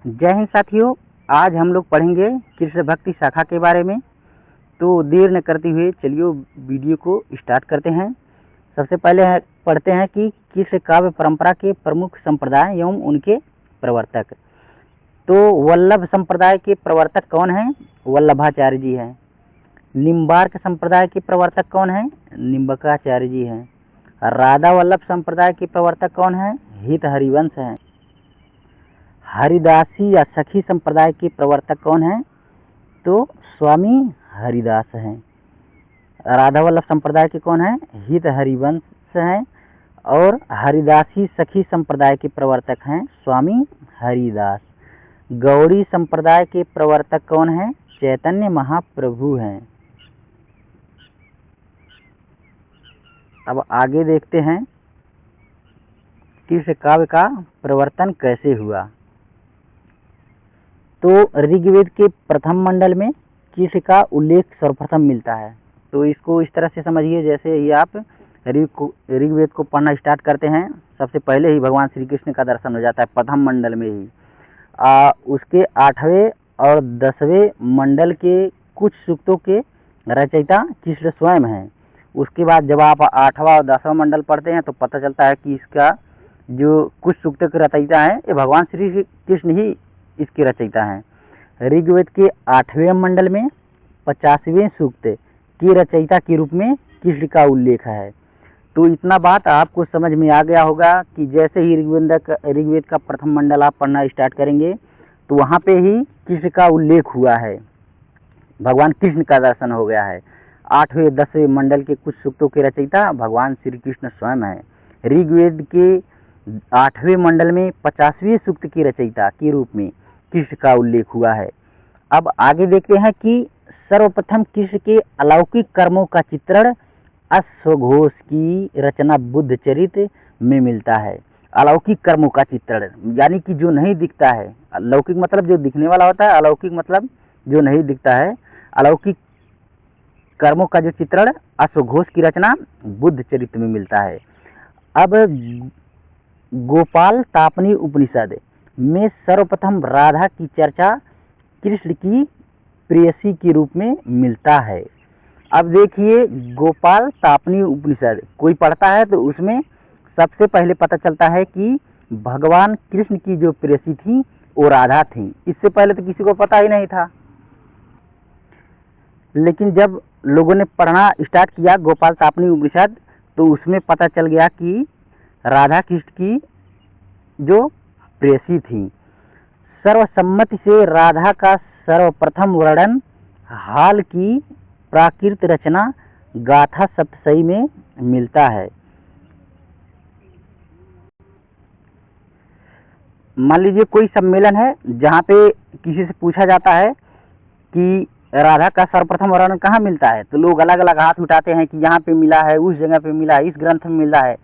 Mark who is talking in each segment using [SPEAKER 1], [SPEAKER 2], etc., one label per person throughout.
[SPEAKER 1] जय हिंद साथियों। आज हम लोग पढ़ेंगे कृष्ण भक्ति शाखा के बारे में। तो देर न करते हुए चलिए वीडियो को स्टार्ट करते हैं। सबसे पहले पढ़ते हैं कि कृष्ण काव्य परंपरा के प्रमुख संप्रदाय एवं उनके प्रवर्तक। तो वल्लभ संप्रदाय के प्रवर्तक कौन हैं? वल्लभाचार्य जी हैं। निम्बार्क संप्रदाय के प्रवर्तक कौन हैं? निम्बकाचार्य जी हैं। राधा वल्लभ संप्रदाय के प्रवर्तक कौन हैं? हित हरिवंश हैं। हरिदासी या सखी संप्रदाय के प्रवर्तक कौन हैं? तो स्वामी हरिदास हैं। राधा वल्लभ संप्रदाय के कौन हैं? हित हरिवंश हैं। और हरिदासी सखी संप्रदाय के प्रवर्तक हैं स्वामी हरिदास। गौड़ी संप्रदाय के प्रवर्तक कौन हैं? चैतन्य महाप्रभु हैं। अब आगे देखते हैं कृष्ण काव्य का प्रवर्तन कैसे हुआ। तो ऋग्वेद के प्रथम मंडल में कृष्ण का उल्लेख सर्वप्रथम मिलता है। तो इसको इस तरह से समझिए, जैसे ही आप ऋग्वेद को पढ़ना स्टार्ट करते हैं, सबसे पहले ही भगवान श्री कृष्ण का दर्शन हो जाता है प्रथम मंडल में ही। उसके 8वें और 10वें मंडल के कुछ सूक्तों के रचयिता कृष्ण स्वयं हैं। उसके बाद जब आप 8वां और 10वां मंडल पढ़ते हैं तो पता चलता है कि इसका जो कुछ सूक्तों के रचयिता हैं ये भगवान श्री कृष्ण ही इसके रचयिता हैं। ऋग्वेद के 8वें मंडल में 50वें सूक्त की रचयिता के रूप में कृष्ण का उल्लेख है। तो इतना बात आपको समझ में आ गया होगा कि जैसे ही ऋग्वेद का प्रथम मंडल आप पढ़ना स्टार्ट करेंगे तो वहाँ पे ही कृष्ण का उल्लेख हुआ है, भगवान कृष्ण का दर्शन हो गया है। 8वें 10वें मंडल के कुछ सूक्तों के रचयिता भगवान श्री कृष्ण स्वयं हैं। ऋग्वेद के 8वें मंडल में 50वें सूक्त की रचयिता के रूप में कृष्ण का उल्लेख हुआ है। अब आगे देखते हैं कि सर्वप्रथम कृष्ण के अलौकिक कर्मों का चित्रण अश्वघोष की रचना बुद्ध चरित्र में मिलता है। अलौकिक कर्मों का चित्रण यानी कि जो नहीं दिखता है। लौकिक मतलब जो दिखने वाला होता है, अलौकिक मतलब जो नहीं दिखता है। अलौकिक कर्मों का जो चित्रण अश्वघोष की रचना बुद्ध चरित्र में मिलता है। अब गोपाल तापनी उपनिषद में सर्वप्रथम राधा की चर्चा कृष्ण की प्रेयसी के रूप में मिलता है। अब देखिए, गोपाल तापनी उपनिषद कोई पढ़ता है तो उसमें सबसे पहले पता चलता है कि भगवान कृष्ण की जो प्रेयसी थी वो राधा थी। इससे पहले तो किसी को पता ही नहीं था, लेकिन जब लोगों ने पढ़ना स्टार्ट किया गोपाल तापनी उपनिषद तो उसमें पता चल गया कि राधा कृष्ण की जो प्रेयसी थी। सर्वसम्मति से राधा का सर्वप्रथम वर्णन हाल की प्राकृत रचना गाथा सप्तशती में मिलता है। मान लीजिए कोई सम्मेलन है जहाँ पे किसी से पूछा जाता है कि राधा का सर्वप्रथम वर्णन कहाँ मिलता है, तो लोग अलग अलग हाथ उठाते हैं कि यहाँ पे मिला है, उस जगह पे मिला है, इस ग्रंथ में मिला है।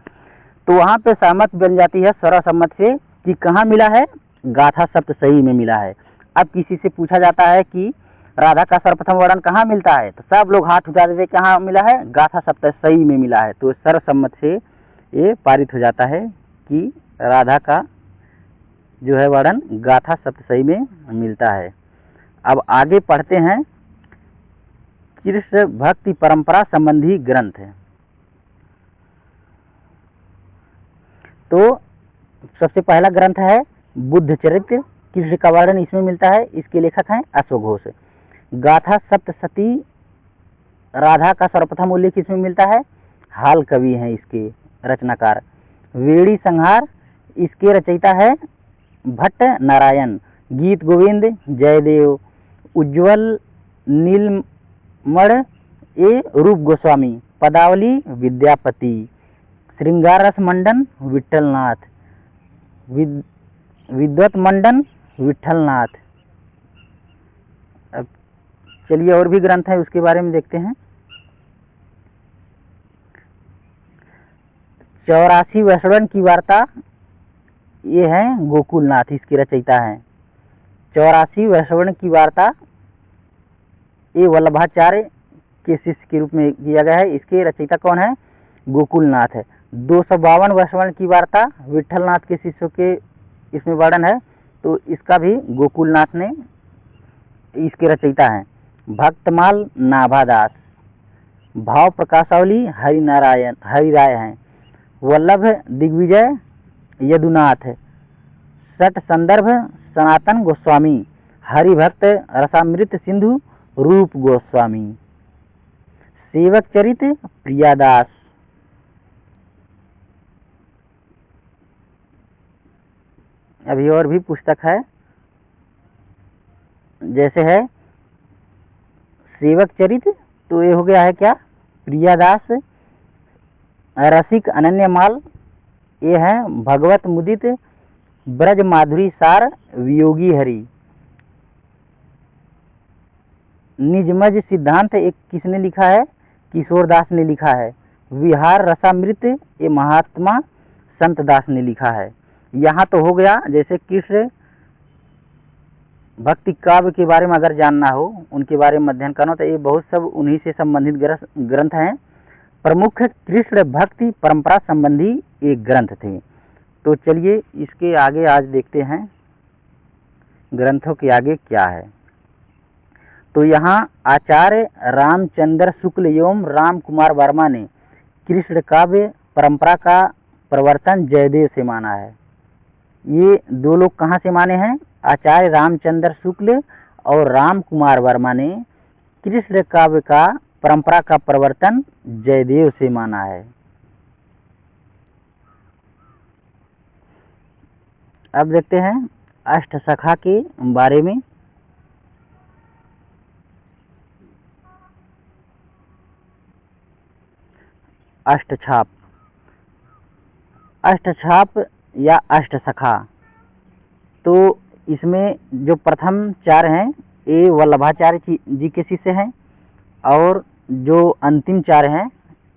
[SPEAKER 1] तो वहाँ पे सहमत बन जाती है सर्वसम्मत से कि कहाँ मिला है, गाथा सप्तशती में मिला है। अब किसी से पूछा जाता है कि राधा का सर्वप्रथम वर्णन कहाँ मिलता है, तो सब लोग हाथ उठा देते कहाँ मिला है, गाथा सप्तशती में मिला है। तो सर्वसम्मत से ये पारित हो जाता है कि राधा का जो है वर्णन गाथा सप्तशती में मिलता है। अब आगे पढ़ते हैं कृष्ण भक्ति परंपरा संबंधी ग्रंथ। तो सबसे पहला ग्रंथ है बुद्ध चरित्र। कृष्ण का वर्णन इसमें मिलता है। इसके लेखक हैं अश्वघोष। गाथा सप्तशती राधा का सर्वप्रथम उल्लेख इसमें मिलता है। हाल कवि हैं इसके रचनाकार। वेणी संहार इसके रचयिता है भट्ट नारायण। गीत गोविंद जयदेव। उज्ज्वल नीलमण ए रूप गोस्वामी। पदावली विद्यापति। श्रृंगार रस मंडन विठलनाथ। विद्वत मंडन विठलनाथ। अब चलिए और भी ग्रंथ है उसके बारे में देखते हैं। 84 वैष्णवन की वार्ता ये है गोकुलनाथ इसकी रचयिता हैं। 84 वैष्णवन की वार्ता ये वल्लभाचार्य के शिष्य के रूप में किया गया है। इसके रचयिता कौन है? गोकुलनाथ है। 252 वैष्णवन की वार्ता विठलनाथ के शिष्यों के इसमें वर्णन है। तो इसका भी गोकुलनाथ ने इसके रचयिता हैं। भक्तमाल नाभादास, भाव प्रकाशावली हरिराय हैं। वल्लभ दिग्विजय यदुनाथ, सठ संदर्भ सनातन गोस्वामी, हरिभक्त रसामृत सिंधु रूप गोस्वामी, सेवक चरित प्रियादास। अभी और भी पुस्तक है, जैसे है सेवक चरित, तो ये हो गया है क्या, प्रियादास। रसिक अनन्यमाल, ये है भगवत मुदित ब्रज माधुरी सार वियोगी हरि। निजमज सिद्धांत एक किसने लिखा है, किशोर दास ने लिखा है। विहार रसामृत ये महात्मा संत दास ने लिखा है। यहाँ तो हो गया, जैसे कृष्ण भक्ति काव्य के बारे में अगर जानना हो, उनके बारे में अध्ययन करना, तो ये बहुत सब उन्हीं से संबंधित ग्रंथ हैं। प्रमुख कृष्ण भक्ति परंपरा संबंधी एक ग्रंथ थे। तो चलिए इसके आगे आज देखते हैं ग्रंथों के आगे क्या है। तो यहाँ आचार्य रामचंद्र शुक्ल एवं राम कुमार वर्मा ने कृष्ण काव्य परंपरा का प्रवर्तन जयदेव से माना है। ये दो लोग कहाँ से माने हैं, आचार्य रामचंद्र शुक्ल और राम कुमार वर्मा ने कृष्ण काव्य का परंपरा का प्रवर्तन जयदेव से माना है। अब देखते हैं अष्टसखा के बारे में। अष्टछाप, अष्टछाप या अष्टसखा, तो इसमें जो प्रथम चार हैं ये वल्लभाचार्य जी के शिष्य हैं, और जो अंतिम चार हैं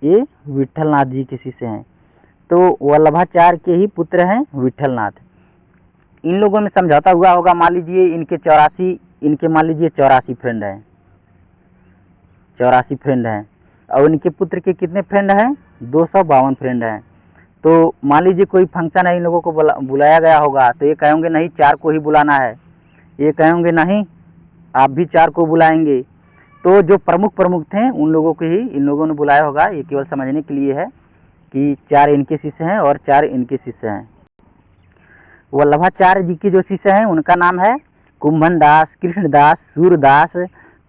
[SPEAKER 1] ये विट्ठलनाथ जी के शिष्य हैं। तो वल्लभाचार्य के ही पुत्र हैं विट्ठलनाथ। इन लोगों में समझौता हुआ होगा, मान लीजिए इनके मान लीजिए 84 फ्रेंड हैं, 84 फ्रेंड हैं, और इनके पुत्र के कितने फ्रेंड हैं, 252 फ्रेंड हैं। तो मान लीजिए कोई फंक्शन है, इन लोगों को बुलाया गया होगा, तो ये कहेंगे नहीं 4 को ही बुलाना है, ये कहेंगे नहीं आप भी 4 को बुलाएंगे। तो जो प्रमुख थे उन लोगों को ही इन लोगों ने बुलाया होगा। ये केवल समझने के लिए है कि 4 इनके शिष्य हैं और 4 इनके शिष्य हैं। वल्लभाचार्य जी के जो शिष्य हैं उनका नाम है कुंभन दास, कृष्णदास, सूरदास,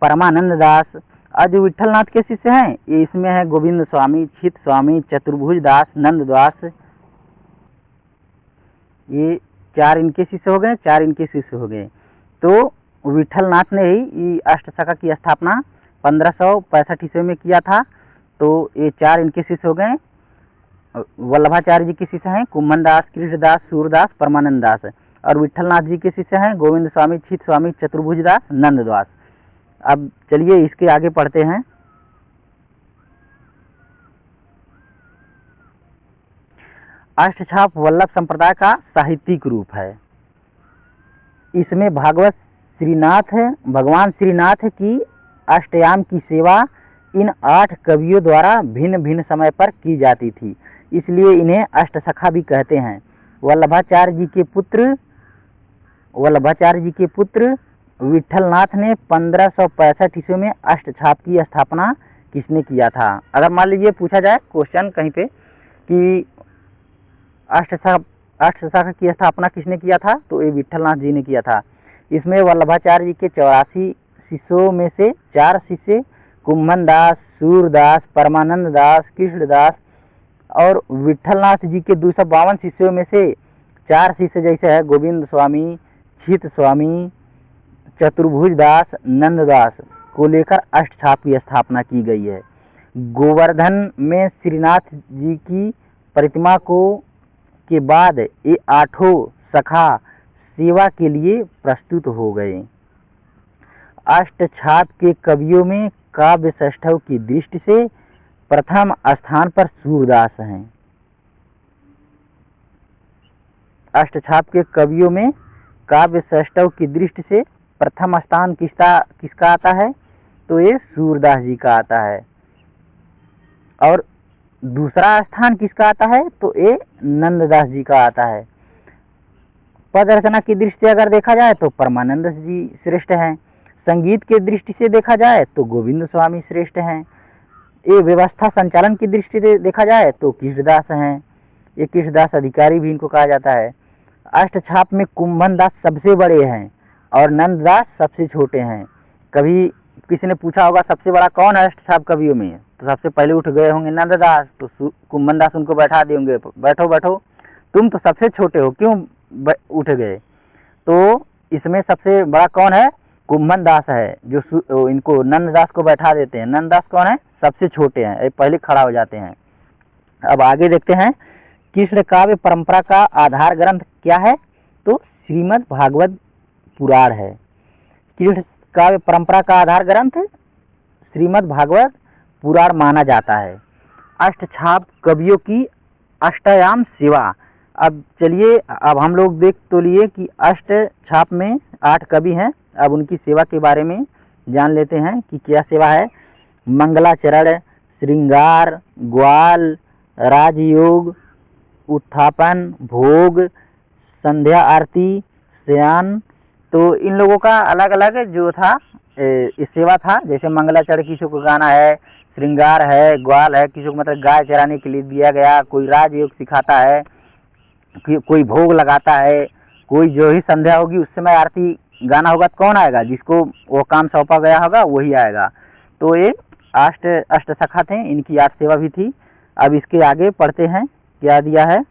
[SPEAKER 1] परमानंद दास। और जो विट्ठलनाथ के शिष्य हैं ये इसमें है गोविंद स्वामी, छित स्वामी, चतुर्भुज दास, नंद दास। ये 4 इनके शिष्य हो गए, 4 इनके शिष्य हो गए। तो विट्ठलनाथ ने ही अष्टसखा की स्थापना 1565 ईस्वी में किया था। तो ये 4 इनके शिष्य हो गए। वल्लभाचार्य जी के शिष्य हैं कुंभन दास, कृष्णदास, सूरदास, परमानंद दास। और विट्ठलनाथ जी के शिष्य हैं गोविंद स्वामी, छित स्वामी, चतुर्भुज दास, नंद दास। अब चलिए इसके आगे पढ़ते हैं। अष्टछाप वल्लभ संप्रदाय का साहित्यिक रूप है। इसमें भगवान श्रीनाथ की अष्टयाम की सेवा इन 8 कवियों द्वारा भिन्न भिन्न समय पर की जाती थी, इसलिए इन्हें अष्टसखा भी कहते हैं। वल्लभाचार्य जी के पुत्र विट्ठलनाथ ने 1565 ईस्वी में अष्टछाप की स्थापना किसने किया था। अगर मान लीजिए पूछा जाए क्वेश्चन कहीं पे कि अष्टसखा की स्थापना किसने किया था, तो ये विट्ठलनाथ जी ने किया था। इसमें वल्लभाचार्य जी के 84 शिष्यों में से 4 शिष्य कुंभन दास, सूरदास, परमानंद दास, कृष्णदास, और विट्ठलनाथ जी के 252 शिष्यों में से 4 शिष्य जैसे है गोविंद स्वामी, छित स्वामी, चतुर्भुज दास, नंद दास को लेकर अष्टछाप की स्थापना की गई है। गोवर्धन में श्रीनाथ जी की प्रतिमा के बाद ये 8 सखा सेवा के लिए प्रस्तुत हो गए। अष्टछाप के कवियों में काव्य सौष्ठव की दृष्टि से प्रथम स्थान पर सूरदास हैं। अष्टछाप के कवियों में काव्य सौष्ठव की दृष्टि से प्रथम स्थान किसका आता है, तो ये सूरदास जी का आता है। और दूसरा स्थान किसका आता है, तो ये नंददास जी का आता है। पद रचना की दृष्टि से अगर देखा जाए तो परमानंद जी श्रेष्ठ हैं। संगीत की दृष्टि से देखा जाए तो गोविंद स्वामी श्रेष्ठ हैं। ये व्यवस्था संचालन की दृष्टि से देखा जाए तो कृष्णदास हैं। ये कृष्णदास अधिकारी भी इनको कहा जाता है। अष्टछाप में कुंभन दास सबसे बड़े हैं और नंददास सबसे छोटे हैं। कभी किसी ने पूछा होगा सबसे बड़ा कौन है अष्टछाप कवियों में, तो सबसे पहले उठ गए होंगे नंददास। तो कुंभन दास उनको बैठा देंगे, बैठो बैठो, तुम तो सबसे छोटे हो, क्यों उठ गए। तो इसमें सबसे बड़ा कौन है, कुंभन दास है, जो इनको नंददास को बैठा देते हैं। नंददास कौन है, सबसे छोटे हैं, ये पहले खड़ा हो जाते हैं। अब आगे देखते हैं कृष्ण काव्य परंपरा का आधार ग्रंथ क्या है, तो श्रीमद् भागवत पुराण है। कृष्ण काव्य परंपरा का आधार ग्रंथ श्रीमद् भागवत पुराण माना जाता है। अष्टछाप कवियों की अष्टयाम सेवा। अब चलिए, अब हम लोग देख तो लिए कि अष्टछाप में 8 कवि हैं। अब उनकी सेवा के बारे में जान लेते हैं कि क्या सेवा है। मंगलाचरण, श्रृंगार, ग्वाल, राजयोग, उत्थापन, भोग, संध्या आरती, शयन। तो इन लोगों का अलग अलग जो था इस सेवा था। जैसे मंगलाचरण किसी को गाना है, श्रृंगार है, ग्वाल है, किसी को मतलब गाय चराने के लिए दिया गया, कोई राजयोग सिखाता है, कोई भोग लगाता है, कोई जो ही संध्या होगी उस समय आरती गाना होगा तो कौन आएगा, जिसको वो काम सौंपा गया होगा वही आएगा। तो ये अष्ट सखा थे, इनकी 8 सेवा भी थी। अब इसके आगे पढ़ते हैं क्या दिया है।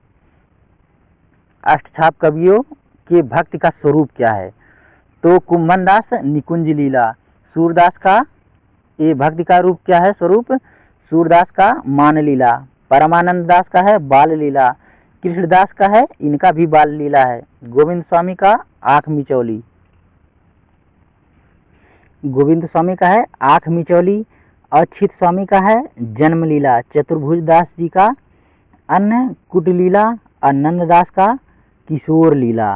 [SPEAKER 1] अष्टछाप कवियों के भक्ति का स्वरूप क्या है, तो कुंभन दास निकुंज लीला, सूरदास का ये भक्ति का रूप क्या है, स्वरूप सूरदास का मान लीला, परमानंद दास का है बाल लीला, कृष्णदास का है इनका भी बाल लीला है, गोविंद स्वामी का आँख मिचौली, गोविंद स्वामी का है आँख मिचौली, अच्युत स्वामी का है जन्म लीला, चतुर्भुज दास जी का अन्न कुट लीला, आनंद दास का किशोर लीला।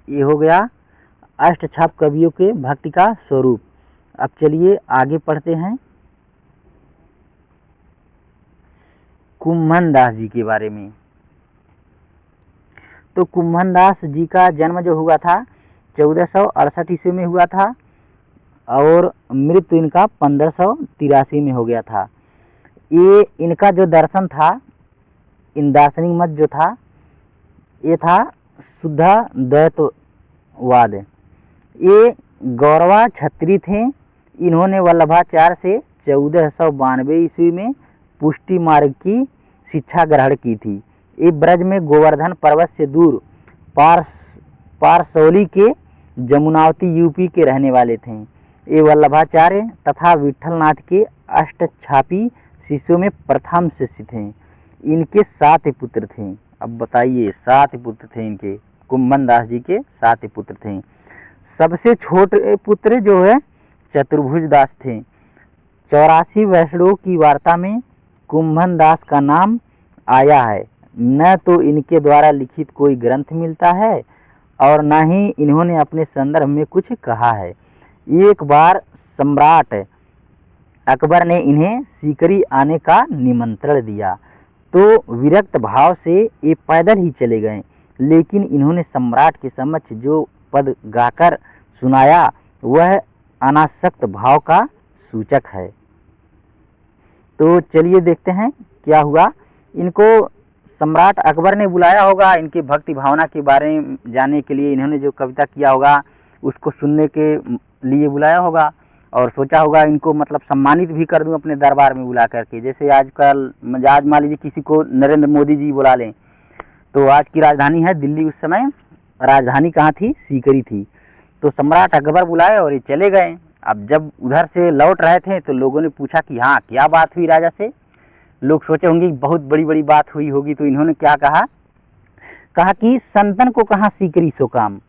[SPEAKER 1] ये हो गया अष्टछाप कवियों के भक्ति का स्वरूप। अब चलिए आगे पढ़ते हैं कुंभन दास जी के बारे में। तो कुंभन दास जी का जन्म जो हुआ था 1468 ईस्वी में हुआ था और मृत्यु इनका 1583 में हो गया था। ये इनका जो दर्शन था, इन दार्शनिक मत जो था, ये था शुद्ध द्वैतवाद। ये गौरवा क्षत्रिय थे। इन्होंने वल्लभाचार्य से 1492 ईस्वी में पुष्टि मार्ग की शिक्षा ग्रहण की थी। ये ब्रज में गोवर्धन पर्वत से दूर पारसौली के जमुनावती यूपी के रहने वाले थे। ये वल्लभाचार्य तथा विठलनाथ के अष्टछापी शिष्यों में प्रथम शिष्य थे। इनके 7 पुत्र थे। अब बताइए, 7 पुत्र थे इनके, कुंभन दास जी के 7 पुत्र थे। सबसे छोटे पुत्र जो है चतुर्भुज दास थे। 84 वैष्णवों की वार्ता में कुंभन दास का नाम आया है। न तो इनके द्वारा लिखित कोई ग्रंथ मिलता है और न ही इन्होंने अपने संदर्भ में कुछ कहा है। एक बार सम्राट अकबर ने इन्हें सीकरी आने का निमंत्रण दिया तो विरक्त भाव से ये पैदल ही चले गए, लेकिन इन्होंने सम्राट के समक्ष जो पद गाकर सुनाया वह अनासक्त भाव का सूचक है। तो चलिए देखते हैं क्या हुआ। इनको सम्राट अकबर ने बुलाया होगा इनकी भक्ति भावना के बारे में जानने के लिए। इन्होंने जो कविता किया होगा उसको सुनने के लिए बुलाया होगा और सोचा होगा इनको मतलब सम्मानित भी कर दूं अपने दरबार में बुला करके। जैसे आजकल आज मान लीजिए किसी को नरेंद्र मोदी जी बुला लें, तो आज की राजधानी है दिल्ली, उस समय राजधानी कहाँ थी, सीकरी थी। तो सम्राट अकबर बुलाए और ये चले गए। अब जब उधर से लौट रहे थे तो लोगों ने पूछा कि हाँ क्या बात हुई राजा से। लोग सोचे होंगे बहुत बड़ी बड़ी बात हुई होगी, तो इन्होंने क्या कहा कि संतन को कहाँ सीकरी सो काम,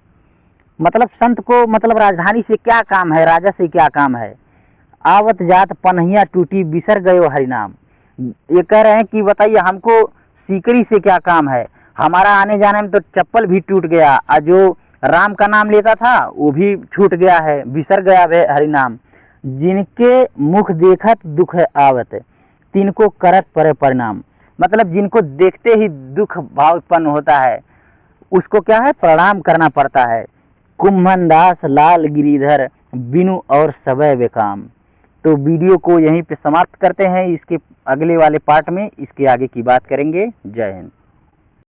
[SPEAKER 1] मतलब संत को मतलब राजधानी से क्या काम है, राजा से क्या काम है। आवत जात पनहिया टूटी बिसर गयो हरिनाम। ये कह रहे हैं कि बताइए हमको सीकरी से क्या काम है, हमारा आने जाने में तो चप्पल भी टूट गया और जो राम का नाम लेता था वो भी छूट गया है, बिसर गया वे हरिनाम। जिनके मुख देखत दुख है आवत, तिनको करत परे परिणाम। मतलब जिनको देखते ही दुख भाव उत्पन्न होता है उसको क्या है, प्रणाम करना पड़ता है। कुम्भन दास लाल गिरीधर बिनु और सबय बेकाम। तो वीडियो को यहीं पे समाप्त करते हैं। इसके अगले वाले पार्ट में इसके आगे की बात करेंगे। जय हिंद।